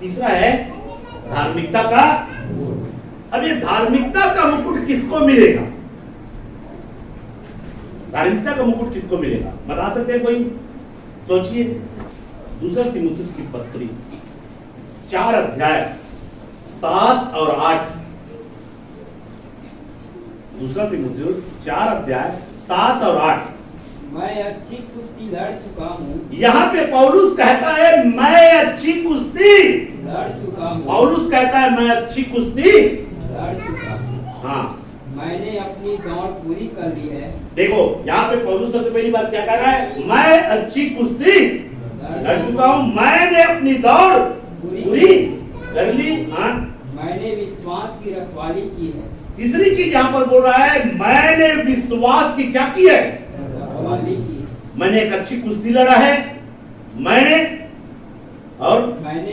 तीसरा है धार्मिकता का। अब ये धार्मिकता का मुकुट किसको मिलेगा? धार्मिकता का मुकुट किसको मिलेगा, बता सकते हैं कोई? सोचिए। दूसरा तीमुथियुस की पत्री 4 अध्याय 7 और 8। दूसरा तीमुथियुस 4 अध्याय 7 और 8। मैं अच्छी कुश्ती लड़ चुका हूँ। यहाँ पे पौलुस कहता है मैं अच्छी कुश्ती लड़ चुका हूँ। पौलुस कहता है मैं अच्छी कुश्ती लड़ चुका हूँ। हाँ, मैंने अपनी दौड़ पूरी कर ली है। देखो यहाँ पे पौलुस सबसे पहली बात क्या कह रहा है? मैं अच्छी कुश्ती लड़ चुका हूँ, मैंने अपनी दौड़ पूरी कर ली। हाँ, मैंने विश्वास की रखवाली की है। तीसरी चीज यहाँ पर बोल रहा है मैंने विश्वास की क्या की है? रखवाली की। मैंने एक अच्छी कुश्ती लड़ा है, मैंने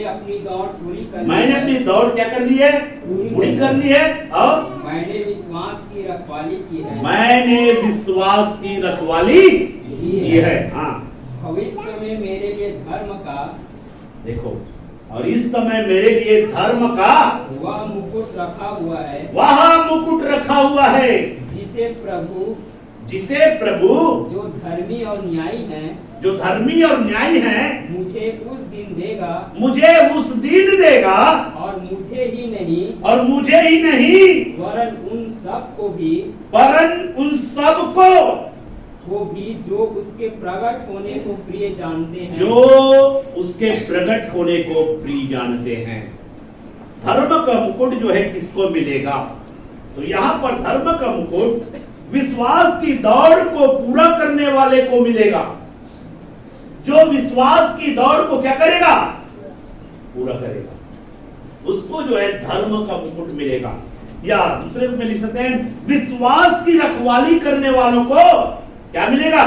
अपनी दौड़ पूरी कर ली। मैंने अपनी दौड़ क्या कर ली है? पूरी कर ली है। और मैंने विश्वास की रखवाली की है। मैंने विश्वास की रखवाली की है। हाँ, भविष्य में मेरे लिए धर्म का, देखो, और इस समय मेरे लिए धर्म का वह मुकुट रखा हुआ है। वह मुकुट रखा हुआ है जिसे प्रभु जो धर्मी और न्यायी है, जो धर्मी और न्यायी है मुझे उस दिन देगा। मुझे उस दिन देगा। और मुझे ही नहीं वरन उन सब को भी जो उसके प्रकट होने को प्रिय जानते हैं। जो उसके प्रकट होने को प्रिय जानते हैं। धर्म का मुकुट जो है किसको मिलेगा? तो यहाँ पर धर्म का मुकुट विश्वास की दौड़ को पूरा करने वाले को मिलेगा। जो विश्वास की दौड़ को क्या करेगा? पूरा करेगा, उसको जो है धर्म का मुकुट मिलेगा। या दूसरे में लिख सकते हैं विश्वास की रखवाली करने वालों को क्या मिलेगा?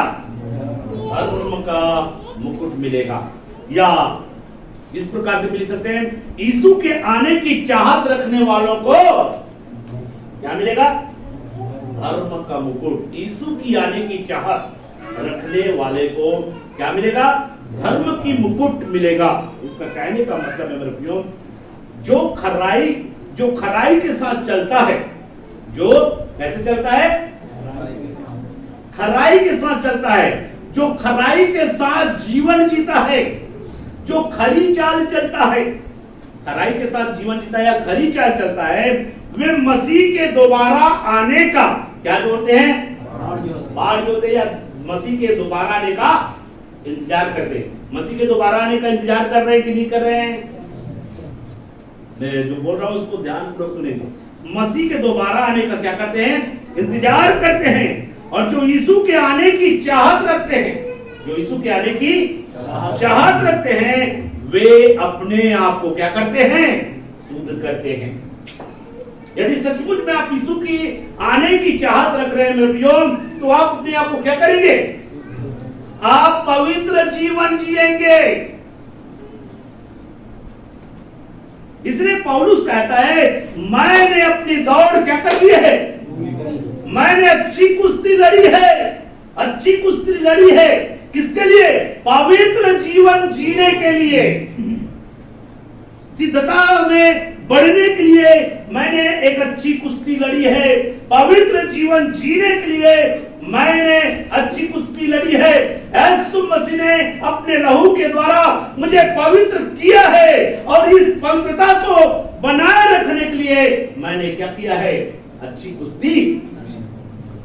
धर्म का मुकुट मिलेगा। या इस प्रकार से लिख सकते हैं यीशु के आने की चाहत रखने वालों को क्या मिलेगा? धर्म का मुकुट। यीशु की आने की चाहत रखने वाले को क्या मिलेगा? धर्म की मुकुट मिलेगा। इसका कहने का मतलब है मेरे प्रियो, जो खराई के साथ चलता है, जो कैसे चलता है? खराई के साथ चलता है, जो खराई के साथ जीवन जीता है, जो खरी चाल चलता है, खराई के साथ जीवन जीता है या खरी चाल चलता है, वे मसीह के दोबारा आने का क्या जोड़ते हैं? बाढ़ जोड़ते या मसीह के दोबारा आने का इंतजार करते हैं। मसीह के दोबारा आने का इंतजार कर रहे हैं कि नहीं कर रहे हैं? मैं जो बोल रहा हूं उसको ध्यान पूर्वक सुनेंगे। मसीह के दोबारा आने का क्या करते हैं? इंतजार करते हैं। और जो यीशु के आने की चाहत रखते हैं, जो यीशु के आने की चाहत रखते हैं, वे अपने आप को क्या करते हैं? शुद्ध करते हैं। यदि सचमुच में आप यीशु की आने की चाहत रख रहे हैं मेरे प्रियो, तो आप अपने आप को क्या करेंगे? आप पवित्र जीवन जिएंगे। इसलिए पौलुस कहता है मैंने अपनी दौड़ क्या कर ली है? मैंने अच्छी कुश्ती लड़ी है। अच्छी कुश्ती लड़ी है किसके लिए? पवित्र जीवन जीने के लिए, सिद्धता में बढ़ने के लिए मैंने एक अच्छी कुश्ती लड़ी है। पवित्र जीवन जीने के लिए मैंने अच्छी कुश्ती लड़ी है। यीशु मसीह ने अपने लहू के द्वारा मुझे पवित्र किया है और इस पवित्रता को बनाए रखने के लिए मैंने क्या किया है? अच्छी कुश्ती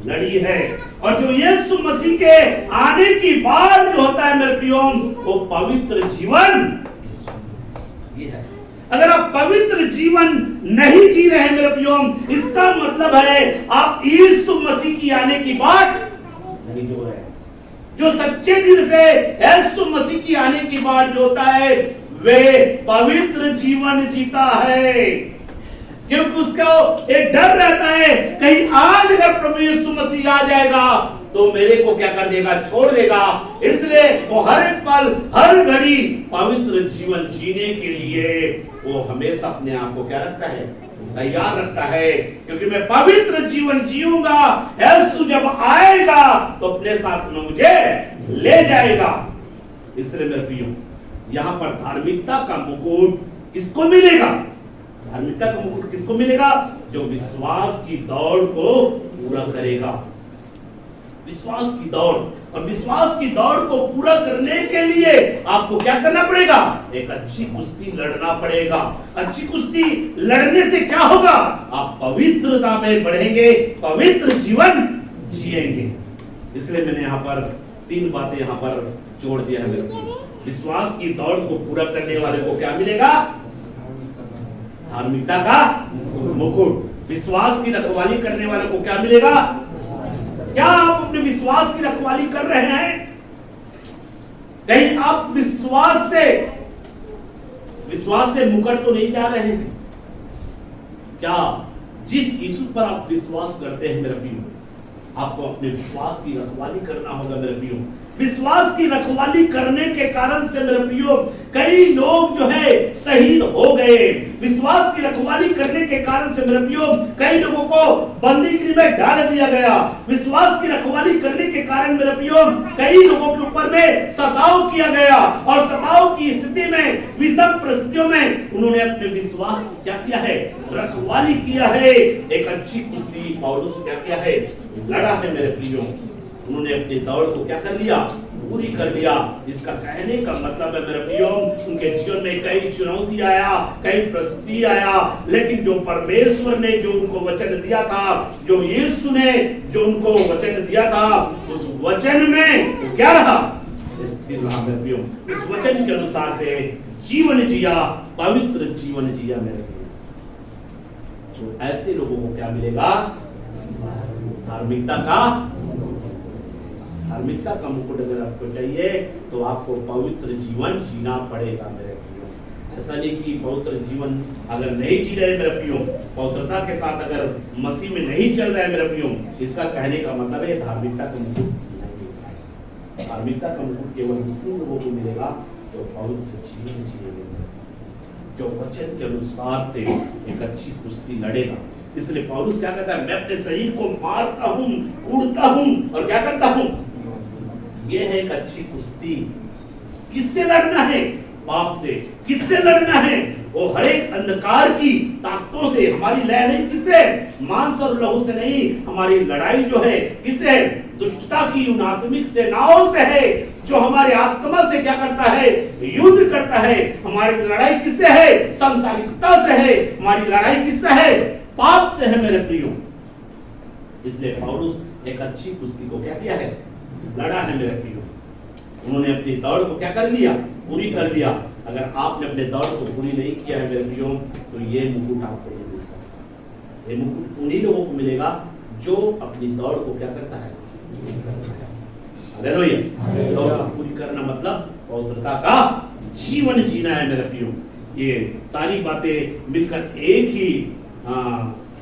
लड़ी है। और जो यीशु मसीह के आने की बाद जो होता है मेरे प्रियो, वो पवित्र जीवन ये है। अगर आप पवित्र जीवन नहीं जी रहे हैं मेरे प्रियो, इसका मतलब है आप यीशु मसीह की आने की बात नहीं जो रहे। जो सच्चे दिल से यीशु मसीह की आने की बात जो होता है, वे पवित्र जीवन जीता है। क्योंकि उसको एक डर रहता है कहीं आज अगर प्रभु यीशु मसीह आ जाएगा तो मेरे को क्या कर देगा? छोड़ देगा। इसलिए वो हर एक पल हर घड़ी पवित्र जीवन जीने के लिए वो हमेशा अपने आप को क्या रखता है? तैयार रखता है। क्योंकि मैं पवित्र जीवन जीऊंगा, यीशु जब आएगा तो अपने साथ में मुझे ले जाएगा। इसलिए मेरे प्रियो, यहाँ पर धार्मिकता का मुकुट किसको मिलेगा? धार्मिकता का मुकुट किसको मिलेगा? जो विश्वास की दौड़ को पूरा करेगा। विश्वास की दौड़, और विश्वास की दौड़ को पूरा करने के लिए आपको क्या करना पड़ेगा? एक अच्छी कुश्ती लड़ना पड़ेगा। अच्छी कुश्ती लड़ने से क्या होगा? आप पवित्रता में बढ़ेंगे, पवित्र जीवन जिएंगे। इसलिए मैंने यहाँ पर 3 बातें यहाँ पर जोड़ दिया है। विश्वास की दौड़ को पूरा करने वाले को क्या मिलेगा? धार्मिकता का मुकुट। विश्वास की रखवाली करने वाले को क्या मिलेगा? क्या आप अपने विश्वास की रखवाली कर रहे हैं? कहीं आप विश्वास से मुकर तो नहीं जा रहे हैं? क्या जिस यीशु पर आप विश्वास करते हैं मेरे प्रियो, आपको अपने विश्वास की रखवाली करना होगा मेरे प्रियो। विश्वास की रखवाली करने के कारण से मेरे प्रियो कई लोग जो है शहीद हो गए। विश्वास की रखवाली करने के कारण से मेरे प्रियो कई लोगों को बंदीगृह में डाल दिया गया। विश्वास की रखवाली करने के कारण मेरे प्रियो कई लोगों के ऊपर में सताव किया गया, और सताव की स्थिति में, विषम परिस्थितियों में उन्होंने अपने विश्वास की क्या किया है? रखवाली किया है। एक अच्छी कुश्ती पौलुस क्या किया है? लड़ा है मेरे प्रियो। उन्होंने अपनी दौड़ को क्या कर लिया? पूरी कर लिया। इसका कहने का मतलब है मेरे प्रियो, उनके जीवन में कई चुनौती आया, कई परिस्थिति आया, लेकिन जो परमेश्वर ने जो उनको वचन दिया था, जो यीशु ने जो उनको वचन दिया था, उस वचन में क्या रहा? स्थिर रहा मेरे प्रियो। उस वचन के अनुसार से जीवन जिया, पवित्र जीवन जिया मेरे प्रियो। तो ऐसे लोगों को क्या मिलेगा? धार्मिकता का मुकुट अगर आपको चाहिए तो आपको पवित्र जीवन जीना पड़ेगा मेरे प्रियो। ऐसा नहीं कि पवित्र जीवन अगर नहीं जी रहे मेरे प्रियो, पवित्रता के साथ अगर मसीह में नहीं चल रहे मेरे प्रियो, इसका कहने का मतलब है धार्मिकता का मुकुट नहीं। धार्मिकता का मुकुट केवल उसी लोगों को मिलेगा जो पवित्र जीवन जिएंगे, जो वचन के अनुसार से एक अच्छी कुश्ती लड़ेगा। इसलिए पौलुस क्या कहता है? मैं अपने शरीर को मारता हूं, उड़ता हूं और क्या करता हूं? ये है एक अच्छी कुश्ती। किससे लड़ना है? पाप से। किससे लड़ना है? वो हर एक अंधकार की ताकतों से। हमारी लड़ाई किससे? मांस और लहू से नहीं। हमारी लड़ाई जो है किससे? दुष्टता की उन आत्मिक सेनाओं से है, जो हमारे आत्मा से क्या करता है? युद्ध करता है। हमारी लड़ाई किससे है? सांसारिकता से है। हमारी लड़ाई किससे है? पाप से है मेरे प्रियो। इसलिए पौलुस एक अच्छी कुश्ती को क्या किया है? लड़ा है मेरे प्रियो। उन्होंने अपनी दौड़ को क्या कर लिया? पूरी कर लिया। अगर आपने अपने दौड़ को पूरी नहीं किया है मेरे प्रियो, तो ये मुकुट आपको नहीं मिल सकता। ये मुकुट उन्हीं लोगों को मिलेगा जो अपनी दौड़ को क्या करता है? हालेलुया। दौड़ को पूरी करना मतलब पवित्रता का जीवन जीना है मेरे प्रियो। ये सारी बातें मिलकर एक ही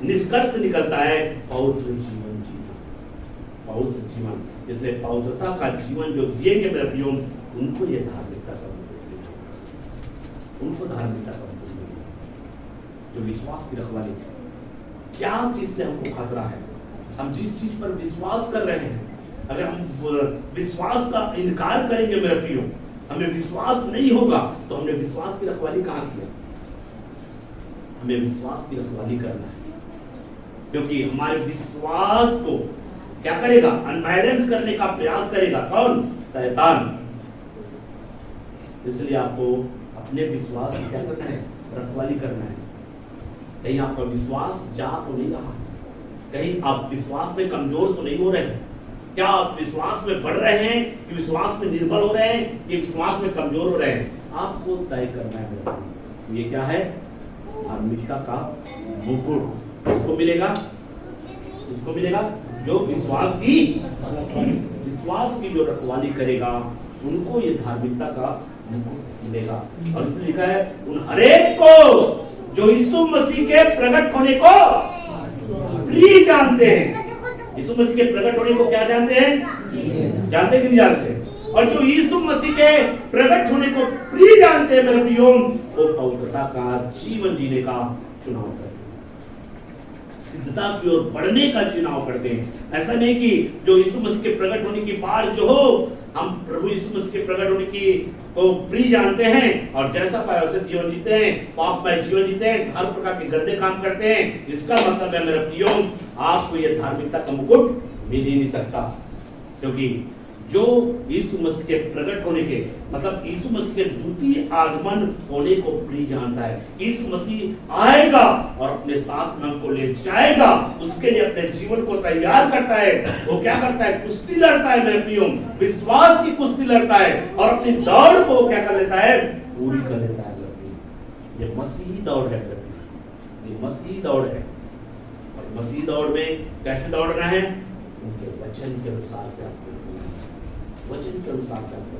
निष्कर्ष निकलता है, पवित्र जीवन जीना, पवित्र जीवन। इसलिए पवित्रता का जीवन जो जिएंगे मेरे प्रियो, उनको ये धार्मिकता का मुकुट मिलेगा। उनको धार्मिकता का मुकुट मिलेगा। जो विश्वास की रखवाली, क्या चीज से हमको खतरा है? हम जिस चीज पर विश्वास कर रहे हैं, अगर हम विश्वास का इनकार करेंगे मेरे प्रियो, हमें विश्वास नहीं होगा, तो हमने विश्वास की रखवाली कहाँ किया? हमें विश्वास की रखवाली करना है, क्योंकि हमारे विश्वास को क्या करेगा? अनबैलेंस करने का प्रयास करेगा। कौन? शैतान। इसलिए आपको अपने विश्वास की क्या करना है? रखवाली करना है। कहीं आपका विश्वास जा तो नहीं रहा? कहीं आप विश्वास में कमजोर तो नहीं हो रहे हैं? क्या आप विश्वास में बढ़ रहे हैं कि विश्वास में निर्बल हो रहे हैं कि विश्वास में कमजोर हो रहे हैं? आपको तय करना है। ये क्या है? धार्मिकता का मुकुट। किसको मिलेगा? किसको मिलेगा? जो विश्वास की जो रखवाली करेगा, उनको ये धार्मिकता का मुकुट मिलेगा। और इसलिए लिखा है, उन हरेक को जो यीशु मसीह के प्रकट होने को प्रिय जानते हैं। यीशु मसीह के प्रकट होने को क्या जानते हैं? जानते कि नहीं जानते? और जो यीशु मसीह के प्रकट होने को प्रिय जानते हैं मेरे प्रियो, वो पवित्रता का जीवन जीने का चुनाव करते हैं। सिद्धता की ओर बढ़ने का चुनाव करते हैं। ऐसा नहीं कि जो यीशु मसीह के प्रकट होने की बात जो हो, हम प्रभु यीशु मसीह के प्रकट होने की को प्रिय जानते हैं और जैसा पाए वैसे जीवन जीते हैं, पापमय जीवन जीते हैं, हर प्रकार के गंदे काम करते हैं। इसका मतलब है मेरे प्रियो, आपको यह धार्मिकता का मुकुट मिल ही नहीं सकता, क्योंकि जो यीशु मसीह के प्रकट होने के मतलब यीशु मसीह के द्वितीय आगमन होने को प्रिय जानता है। यीशु मसीह आएगा और अपने साथ में हमको ले जाएगा, उसके लिए अपने जीवन को तैयार करता है। वो क्या करता है? कुश्ती लड़ता है मेरे प्रियो, विश्वास की कुश्ती लड़ता है और अपनी दौड़ को क्या कर लेता है? पूरी कर लेता है। ये मसीही दौड़ है, ये मसीही दौड़ है। और मसीही दौड़ में कैसे दौड़ना है? उनके वचन के अनुसार से आपको, वचन के अनुसार से आपको,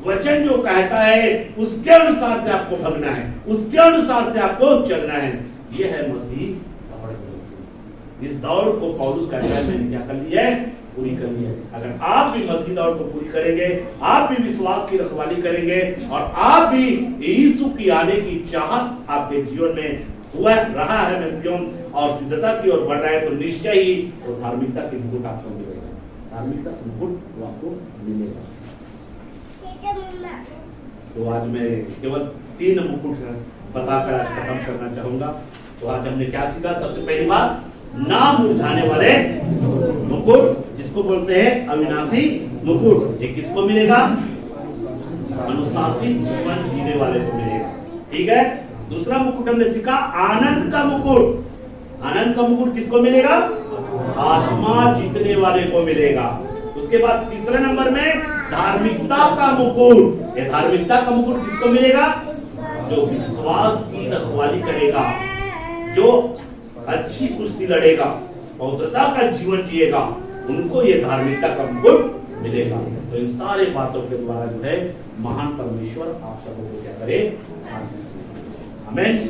वचन जो कहता है उसके अनुसार से आपको भगना है, उसके अनुसार से आपको चलना है। यह है मसीह दौड़। इस दौड़ को पौलुस कहता है मैंने क्या कर लिया है? पूरी कर लिया है। अगर आप भी मसीह दौड़ को पूरी करेंगे, आप भी विश्वास की रखवाली करेंगे और आप भी यीशु की आने की चाहत आपके जीवन में हुआ रहा है मित्रों और सिद्धता की ओर बढ़ रहा है, तो निश्चय ही वो धार्मिकता की मुकुट आपको मिलेगा, धार्मिकता से मुकुट वो आपको मिलेगा। तो आज मैं केवल 3 मुकुट बताकर आज खत्म करना चाहूंगा। तो आज हमने क्या सीखा? सबसे पहली बात, ना मुरझाने वाले मुकुट, जिसको बोलते हैं अविनाशी मुकुट। ये किसको मिलेगा? अनुशासित जीवन जीने वाले को मिलेगा। ठीक है। दूसरा मुकुट हमने सीखा आनंद का मुकुट। आनंद का मुकुट किसको मिलेगा? आत्मा जीतने वाले को मिलेगा। उसके बाद तीसरे नंबर में धार्मिकता का मुकुट। ये धार्मिकता का मुकुट किसको मिलेगा? जो विश्वास की रखवाली करेगा, जो अच्छी कुश्ती लड़ेगा, पवित्रता का जीवन जिएगा, उनको ये धार्मिकता का मुकुट मिलेगा। तो इन सारे बातों के द्वारा जो है महान परमेश्वर आप सबको क्या करे? आशीष। आमीन।